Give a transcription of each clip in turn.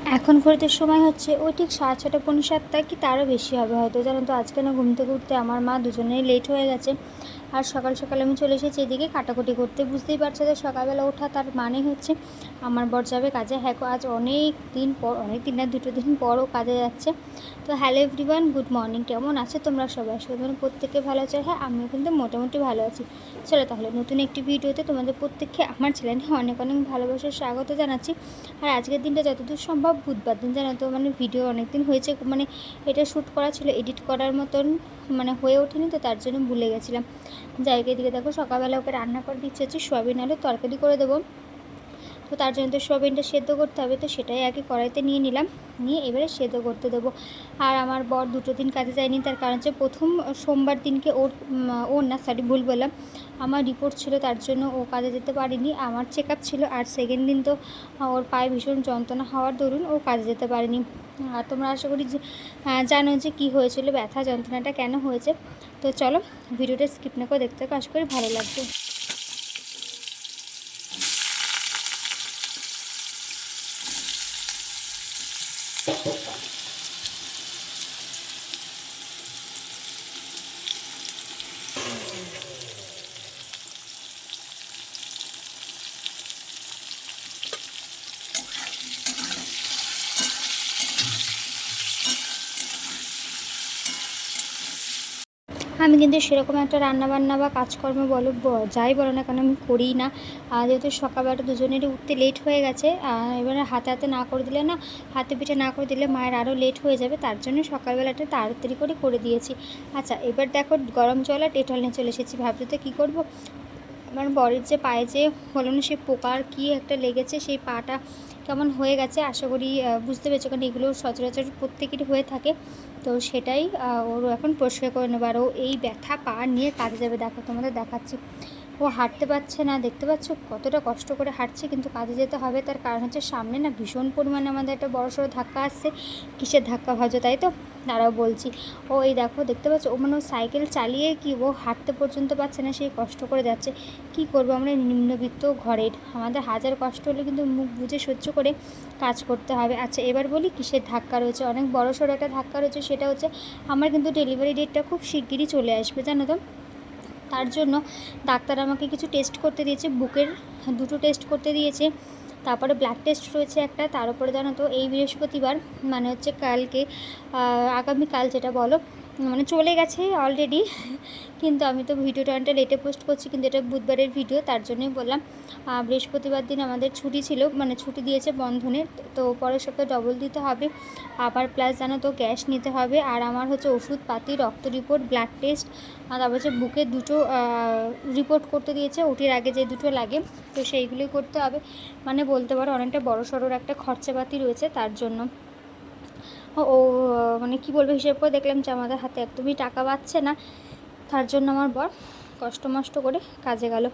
এখন ঘড়িতে সময় হচ্ছে ওই ঠিক 6:30 পৌনে 7টা কি তারও বেশি হবে হয়তো। জানো তো আজকে না ঘুম থেকে উঠতে আমার মা দুজনেই লেট হয়ে গেছে। আর সকাল সকাল আমি চলে এসেছি এদিকে কাটাকুটি করতে। বুঝতেই পারছো যে সকালবেলা ওঠা তার মানে হচ্ছে আমার বর যাবে কাজে। হ্যাঁ আজ অনেক দিন পর, অনেক দিন না 2 দিন পরও কাজে যাচ্ছে। তো হ্যালো এভরিওয়ান, গুড মর্নিং। কেমন আছে তোমরা সবাই? তোমরা প্রত্যেকে ভালো আছো? হ্যাঁ আমিও কিন্তু মোটামুটি ভালো আছি। চলো তাহলে নতুন একটি ভিডিওতে তোমাদের প্রত্যেককে আমার চ্যানেলে অনেক অনেক ভালোবাসার স্বাগত জানাচ্ছি। আর আজকের দিনটা যতদূর সম্ভব বুধবার দিন, জানো তো ভিডিও অনেক দিন হয়েছে, এটা শ্যুট করা ছিল, এডিট করার মতন হয়ে ওঠেনি, তো তার জন্য ভুলে গেছিলাম। জায়গায় দিকে দেখো সকালবেলা ওকে রান্না করে দিচ্ছে হচ্ছে সোয়াবিন আলু তরকারি করে দেবো। তো তার জন্য তো সোয়াবিনটা সেদ্ধ করতে হবে, তো সেটাই আগে কড়াইতে নিয়ে নিলাম, নিয়ে এবারে সেদ্ধ করতে দেবো। আর আমার বর 2 দিন কাজে যায়নি, তার কারণ হচ্ছে প্রথম সোমবার দিনকে ওর না সরি ভুল বললাম, আমার রিপোর্ট ছিল, তার জন্য ও কাজে যেতে পারেনি। আমার চেক আপ ছিল, আর সেকেন্ড দিন তো ওর পায়ে ভীষণ যন্ত্রণা হওয়ার দরুন ও কাজে যেতে পারেনি। আর তোমরা আশা করি যে জানো যে কী হয়েছিল, ব্যথা যন্ত্রণাটা কেন হয়েছে। তো চলো ভিডিওটা স্কিপ না করে দেখতে থাকো, আশা করি ভালো লাগবে। আমি কিন্তু সেরকম একটা রান্নাবান্না বা কাজকর্ম বলো যাই বলো না কেন আমি করিই না। যেহেতু সকালবেলা দুজনেরই উঠতে লেট হয়ে গেছে, এবারে হাতে হাতে না করে দিলে না, হাতে পিঠে না করে দিলে মায়ের আরও লেট হয়ে যাবে, তার জন্য সকালবেলাটা তাড়াতাড়ি করে দিয়েছি। আচ্ছা এবার দেখো গরম জল আর ডেটল নিয়ে চলে এসেছি। ভাবতে তো কী করবো, আমার বরের যে পায়ে যে হলো না, সে পোকার কী একটা লেগেছে, সেই পাটা কেমন হয়ে গেছে, আশা করি বুঝতে পেরেছো, কারণ এগুলো সচরাচর প্রত্যেকেরই হয়ে থাকে। তো সেটাই ওর এখন পরিষ্কার করে নেবো। আর ও এই ব্যথা পা নিয়ে কাজে যাবে, দেখো তোমাদের দেখাচ্ছি। ও হাঁটতে পারছে না, দেখতে পাচ্ছ কতটা কষ্ট করে হাঁটছে, কিন্তু কাজে যেতে হবে। তার কারণ হচ্ছে সামনে না ভীষণ পরিমাণে আমাদের একটা বড়সড় ধাক্কা আসছে। কিসের ধাক্কা ভাজো তাই তো, তারাও বলছি। ও এই দেখো দেখতে পাচ্ছ, ও ও সাইকেল চালিয়ে কি ও হাঁটতে পর্যন্ত পারছে না, সেই কষ্ট করে যাচ্ছে। কি করবো, আমরা নিম্নবিত্ত ঘরের, আমাদের হাজার কষ্ট হলে কিন্তু মুখ বুঝে সহ্য করে কাজ করতে হবে। আচ্ছা এবার বলি কিসের ধাক্কা রয়েছে, অনেক বড়সড় একটা ধাক্কা রয়েছে। সেটা হচ্ছে আমার কিন্তু ডেলিভারি ডেটটা খুব শিগগিরই চলে আসবে, জানো তো। তার জন্য ডাক্তার আমাকে কিছু টেস্ট করতে দিয়েছে, বুকের 2টো টেস্ট করতে দিয়েছে, তারপরে ব্লাড টেস্ট রয়েছে একটা, তার উপরে জানো তো এই বৃহস্পতিবার হচ্ছে কালকে, আগামীকাল যেটা বলো, চলে গেছে অলরেডি, কিন্তু আমি তো ভিডিওটা অনেকটা লেটে পোস্ট করছি, কিন্তু এটা বুধবারের ভিডিও, তার জন্যই বললাম। বৃহস্পতিবার দিন আমাদের ছুটি ছিল, ছুটি দিয়েছে বন্ধনের, তো পরের সপ্তাহে ডবল দিতে হবে আবার, প্লাস জানো তো গ্যাস নিতে হবে, আর আমার হচ্ছে ওষুধপাতি, রক্ত রিপোর্ট, ব্লাড টেস্ট, আর তারপর হচ্ছে বুকের 2টো রিপোর্ট করতে দিয়েছে, ওটির আগে যে 2টো লাগে, তো সেইগুলোই করতে হবে। বলতে পারো অনেকটা বড়সড় একটা খরচাপাতি রয়েছে, তার জন্য ও কী বলবো, হিসেব করে দেখলাম যে আমাদের হাতে একদমই টাকা পাচ্ছে না, তার জন্য আমার বর কষ্ট মষ্ট করে কাজে গেল।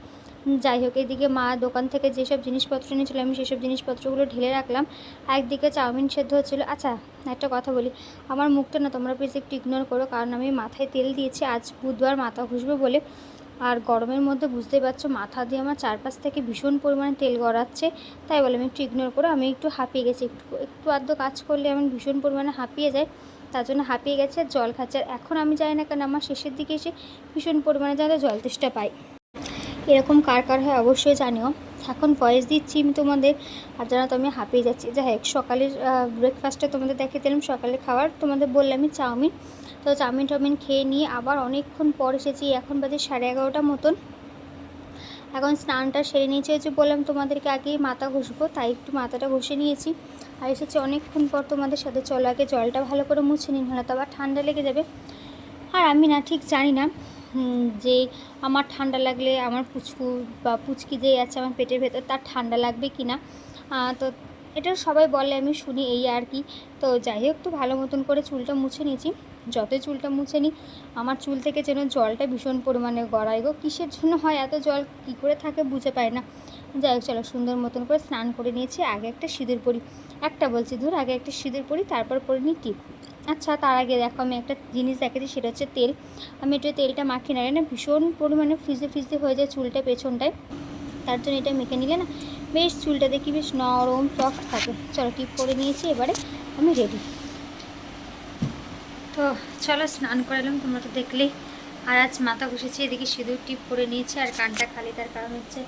যাই হোক, এদিকে মা দোকান থেকে যেসব জিনিসপত্র নিয়েছিল আমি সেসব জিনিসপত্রগুলো ঢেলে রাখলাম। একদিকে চাউমিন সেদ্ধ হচ্ছিলো। আচ্ছা একটা কথা বলি, আমার মুখটা না তোমরা প্লিজ একটু ইগনোর করো, কারণ আমি মাথায় তেল দিয়েছি, আজ বুধবার মাথা ঘষবো বলে। আর গরমের মধ্যে বুঝতেই পারছো মাথা দিয়ে আমার চারপাশ থেকে ভীষণ পরিমাণে তেল গড়াচ্ছে, তাই বলে আমি একটু ইগনোর করো। আমি একটু হাঁপিয়ে গেছি, একটু আধটু কাজ করলে আমি ভীষণ পরিমাণে হাঁপিয়ে যাই, তার জন্য হাঁপিয়ে গেছে, আর জল খাচ্ছে। আর এখন আমি জানি না কেন আমার শেষের দিকে এসে ভীষণ পরিমাণে যাতে জল তেষ্টা পাই। এরকম কার কার হয় অবশ্যই জানিও। এখন ভয়েস দিচ্ছি আমি তোমাদের, আর জানো তো আমি হাঁপিয়ে যাচ্ছি। যাই হোক, সকালের ব্রেকফাস্টে তোমাদের দেখিয়ে দিলাম, সকালে খাবার তোমাদের বললামই চাউমিন। তো চাউমিন খেয়ে নিয়ে আবার অনেকক্ষণ পর এসেছি, এখন বাজে 11:30 মতন। এখন স্নানটা সেরে নিয়েছি, হচ্ছে বললাম তোমাদেরকে আগেই মাথা ঘষবো, তাই একটু মাথাটা ঘষে নিয়েছি। আর এসেছি অনেকক্ষণ পর তোমাদের সাথে, চলো আগে জলটা ভালো করে মুছে নিন, হলে তো আবার ঠান্ডা লেগে যাবে। আর আমি না ঠিক জানি না যে আমার ঠান্ডা লাগলে আমার পুচকু বা পুচকি যেই আছে আমার পেটের ভেতর তার ঠান্ডা লাগবে কি না, তো এটা সবাই বলে, আমি শুনি এই আর কি। তো যাই হোক, তো ভালো মতন করে চুলটা মুছে নিয়েছি। যতই চুলটা মুছে নিই আমার চুল থেকে যেন জলটা ভীষণ পরিমাণে গড়ায় গো, কিসের জন্য হয় এত জল, কী করে থাকে বুঝে পায় না। যাই হোক চলো, সুন্দর মতন করে স্নান করে নিয়েছি। আগে একটা সিঁদুর পরি, আগে একটা সিঁদুর পরি, তারপর পরে নিই টিপ। আচ্ছা তার আগে দেখো আমি একটা জিনিস দেখাচ্ছি, সেটা হচ্ছে তেল। আমি একটু তেলটা মাখিয়ে না ভীষণ পরিমাণে ফিজে হয়ে যায় চুলটা পেছনটায়, তার জন্য এটা মেখে নিলে না বেশ চুলটা দেখি বেশ নরম সফট থাকে। চলো টিপ করে নিয়েছি, এবারে আমি রেডি। তো চলো স্নান করে এলাম, তোমরা তো দেখলেই। আর আজ মাথা ঘষেছি, এদিকে সিঁদুর টিপ করে নিয়েছি, আর কানটা খালি। তার কারণ হচ্ছে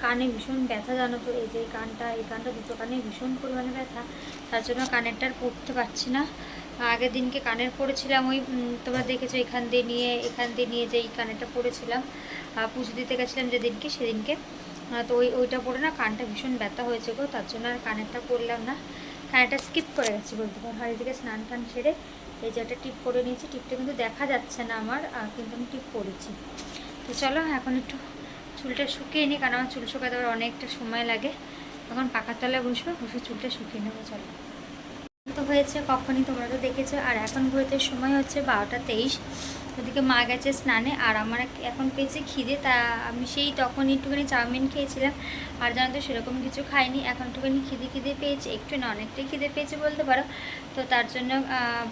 কানে ভীষণ ব্যথা, জানো তো। এই যে এই কানটা দুটো কানে ভীষণ পরিমাণে ব্যথা, তার জন্য কানেরটা আর পরতে পারছি না। আগের দিনকে কানের পরেছিলাম, ওই তোমরা দেখেছো এখান দিয়ে নিয়ে যে এই কানেরটা পরেছিলাম, পুজো দিতে গেছিলাম যেদিনকে, সেদিনকে। তো ওইটা পরে না কানটা ভীষণ ব্যথা হয়েছে গো, তার জন্য আর কানেরটা পরলাম না, কানেরটা স্কিপ করে গেছি বলতে পারো। আর এদিকে স্নান টান সেরে এই যে একটা টিপ করে নিয়েছি, টিপটা কিন্তু দেখা যাচ্ছে না আমার, কিন্তু আমি টিপ করেছি। তো চলো এখন একটু চুলটা শুকিয়ে নিই, কারণ আমার চুল শুকাতে আবার অনেকটা সময় লাগে। তখন পাখার তলায় বসে চুলটা শুকিয়ে নেবো। চলো, তো হয়েছে কখনই, তোমরা তো দেখেছো। আর এখন ঘুরতে সময় হচ্ছে 12টা 23। ওদিকে মা গেছে স্নানে, আর আমার এখন পেয়েছে খিদে। তা আমি সেই তখন একটুখানি চাউমিন খেয়েছিলাম, আর জানো তো সেরকম কিছু খাইনি। এখন একটুখানি খিদে পেয়েছে, একটু না অনেকটাই খিদে পেয়েছে বলতে পারো। তো তার জন্য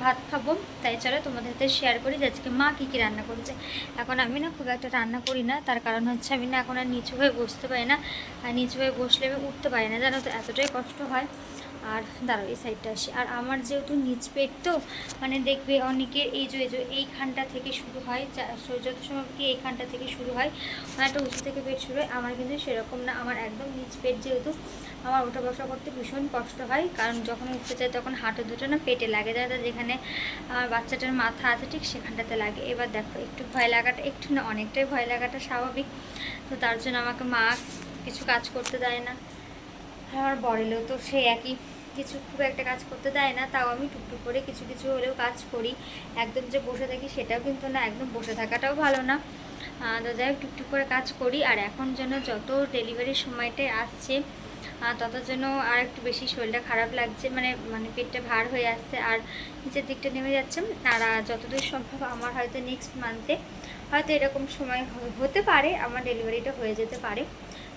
ভাত খাবো। তাই চলো তোমাদের সাথে শেয়ার করি যে আজকে মা কী রান্না করেছে। এখন আমি না খুব একটা রান্না করি না, তার কারণ হচ্ছে আমি না এখন আর নিচু হয়ে বসতে পারি না, আর নিচু হয়ে বসলে আমি উঠতে পারি না, জানো তো, এতটাই কষ্ট হয়। আর দাঁড়াও এই সাইডটা আসি। আর আমার যেহেতু নিচ পেট, তো মানে দেখবে অনেকের এই যে এইখানটা থেকে শুরু হয়, যত সময় কি এইখানটা থেকে শুরু হয়, একটা উঁচু থেকে পেট শুরু হয়। আমার কিন্তু সেরকম না, আমার একদম নিচ পেট, যেহেতু আমার ওঠা বসা করতে ভীষণ কষ্ট হয়, কারণ যখন উঠতে চাই তখন হাঁটু দুটো না পেটে লাগে, যাতে যেখানে আমার বাচ্চাটার মাথা আছে ঠিক সেখানটাতে লাগে। এবার দেখো একটু ভয় লাগাটা, একটু না অনেকটাই ভয় লাগাটা স্বাভাবিক। তো তার জন্য আমাকে মা কিছু কাজ করতে দেয় না। আমার বরেলেও তো সে একই, কিছু খুব একটা কাজ করতে দেয় না, তাও আমি টুকটুক করে কিছু কিছু হলেও কাজ করি। একদম যে বসে থাকি সেটাও কিন্তু না, একদম বসে থাকাটাও ভালো না। তো যাই হোক টুকটুক করে কাজ করি। আর এখন যেন যত ডেলিভারির সময়টাই আসছে, তত যেন আর একটু বেশি শরীরটা খারাপ লাগছে, মানে পেটটা ভার হয়ে আসছে, আর নিচের দিকটা নেমে যাচ্ছে। আর যতদূর সম্ভব আমার হয়তো নেক্সট মান্থে হয়তো এরকম সময় হতে পারে, আমার ডেলিভারিটা হয়ে যেতে পারে।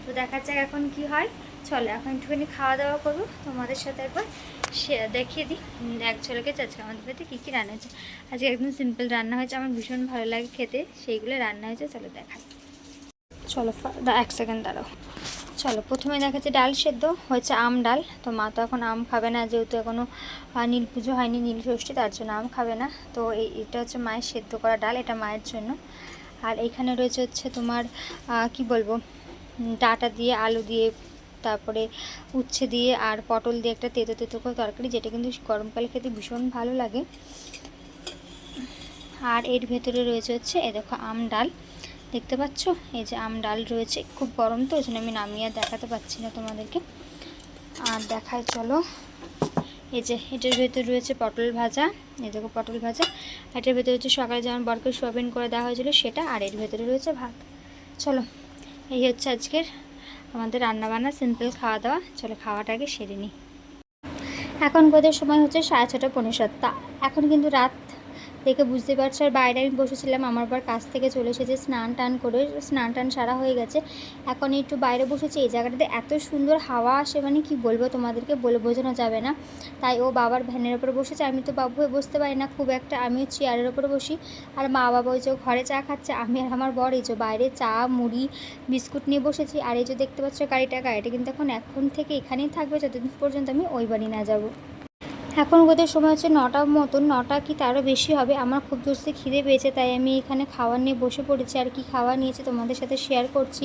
তো দেখা যাক এখন কি হয়। চলো এখন একটুখানি খাওয়া দাওয়া করবো, তোমাদের সাথে একবার দেখিয়ে দিই অ্যাকচুয়ালি আজকে আমাদের বাড়িতে কী কী রান্না হয়েছে। আজকে একদম সিম্পল রান্না হয়েছে, আমার ভীষণ ভালো লাগে খেতে, সেইগুলো রান্না হয়েছে। চলো দেখাই। চলো এক সেকেন্ড দাঁড়াও। চলো প্রথমে দেখাচ্ছে ডাল সেদ্ধ হয়েছে, আম ডাল। তো মা তো এখন আম খাবে না, যেহেতু এখনও নীল পুজো হয়নি, নীল ষষ্ঠী, তার জন্য আম খাবে না। তো এটা হচ্ছে মায়ের সেদ্ধ করা ডাল, এটা মায়ের জন্য। আর এইখানে রয়েছে হচ্ছে তোমার কি বলবো, ডাঁটা দিয়ে, আলু দিয়ে, তারপরে উচ্ছে দিয়ে আর পটল দিয়ে একটা তেতো তেতো করে তরকারি, যেটা কিন্তু গরমকালে খেতে ভীষণ ভালো লাগে। আর এর ভেতরে রয়েছে হচ্ছে এ দেখো আম ডাল, দেখতে পাচ্ছ, এই যে আম ডাল রয়েছে। খুব গরম তো, ওই জন্য আমি নামিয়ে আর দেখাতে পাচ্ছি না তোমাদেরকে। আর দেখায় চলো, এই যে এটার ভেতরে রয়েছে পটল ভাজা, এই দেখো পটল ভাজা। এটার ভেতরে হচ্ছে সকালে যেমন বরকে সোয়াবিন করে দেওয়া হয়েছিল সেটা, আর এর ভেতরে রয়েছে ভাত। চলো এই হচ্ছে আজকের আমাদের রান্নাবান্না, সিম্পল খাওয়া দাওয়া। চলো খাওয়াটাকে সেরে নিই। এখন বোধের সময় হচ্ছে 6:30-7:15। এখন কিন্তু রাত দেখে বুঝতে পারছো। আর বাইরে আমি বসেছিলাম, আমার বার কাছ থেকে চলে এসেছে স্নান টান সারা হয়ে গেছে। এখন একটু বাইরে বসেছি, এই জায়গাটাতে এত সুন্দর হাওয়া আসে, মানে কি বলবো তোমাদেরকে, বলে বোঝানো যাবে না। তাই ও বাবার ভ্যানের ওপরে বসেছে, আমি তো বাবু হয়ে বসতে পারি না খুব একটা, আমিও চেয়ারের ওপরে বসি। আর মা বাবা ওই যে ঘরে চা খাচ্ছে, আমি আর আমার বর এই যে বাইরে চা মুড়ি বিস্কুট নিয়ে বসেছি। আর এই যে দেখতে পাচ্ছ গাড়িটা কিন্তু এখন থেকে এখানেই থাকবে যতদিন পর্যন্ত আমি ওই বাড়ি না যাব। এখন ওদের সময় হচ্ছে 9টার মতন, 9টা কি তারও বেশি হবে। আমার খুব জোরসে খিদে পেয়েছে, তাই আমি এখানে খাবার নিয়ে বসে পড়েছি। আর কি খাবার নিয়েছি তোমাদের সাথে শেয়ার করছি।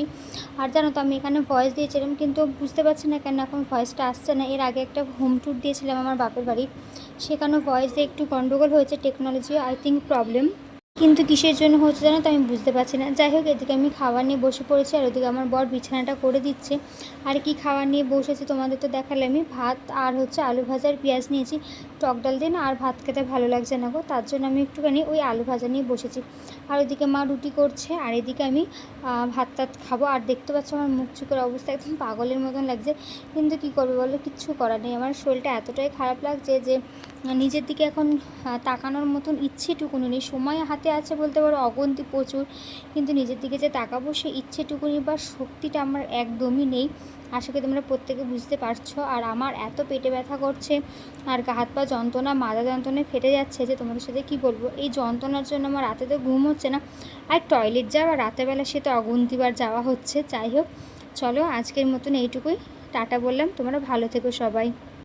আর জানো তো আমি এখানে ভয়েস দিয়েছিলাম, কিন্তু বুঝতে পারছি না কেন এখন ভয়েসটা আসছে না। এর আগে একটা হোম ট্যুর দিয়েছিলাম আমার বাপের বাড়ি, সেখানে ভয়েসে একটু গন্ডগোল হয়েছে, টেকনোলজি আই থিঙ্ক প্রবলেম, কিন্তু কিসের জন্য হচ্ছে জানো তো আমি বুঝতে পারছি না। যাই হোক এদিকে আমি খাবার নিয়ে বসে পড়েছি, আর ওদিকে আমার বর বিছানাটা করে দিচ্ছে। আর কি খাবার নিয়ে বসেছি তোমাদের তো দেখালে, আমি ভাত আর হচ্ছে আলু ভাজা আর পেঁয়াজ নিয়েছি। টক ডাল দিয়ে না আর ভাত খেতে ভালো লাগছে না গো, তার জন্য আমি একটুখানি ওই আলু ভাজা নিয়ে বসেছি। আর ওইদিকে মা রুটি করছে, আর এদিকে আমি ভাত টাত খাবো। আর দেখতে পাচ্ছ আমার মুখ চুকের অবস্থা একদম পাগলের মতন লাগছে, কিন্তু কী করবে বলো, কিচ্ছু করার নেই। আমার শরীরটা এতটাই খারাপ লাগছে যে নিজের দিকে এখন তাকানোর মতন ইচ্ছেটুকুনি নেই। সময় হাতে আছে বলতে পারো অগন্তি প্রচুর, কিন্তু নিজের দিকে যে তাকাবো সে ইচ্ছেটুকুনি বা শক্তিটা আমার একদমই নেই। আশা করি তোমরা প্রত্যেকে বুঝতে পারছো। আর আমার এত পেটে ব্যথা করছে, আর হাত পা যন্ত্রণা, মাজা যন্ত্রণায় ফেটে যাচ্ছে, যে তোমাদের সাথে কি বলবো। এই যন্ত্রণার জন্য আমার রাতে তো ঘুম হচ্ছে না, আর টয়লেট যাওয়া রাতেরবেলা সে তো অগুন্তিবার যাওয়া হচ্ছে। যাই হোক চলো আজকের মতন এইটুকুই, টাটা বললাম, তোমরা ভালো থেকো সবাই।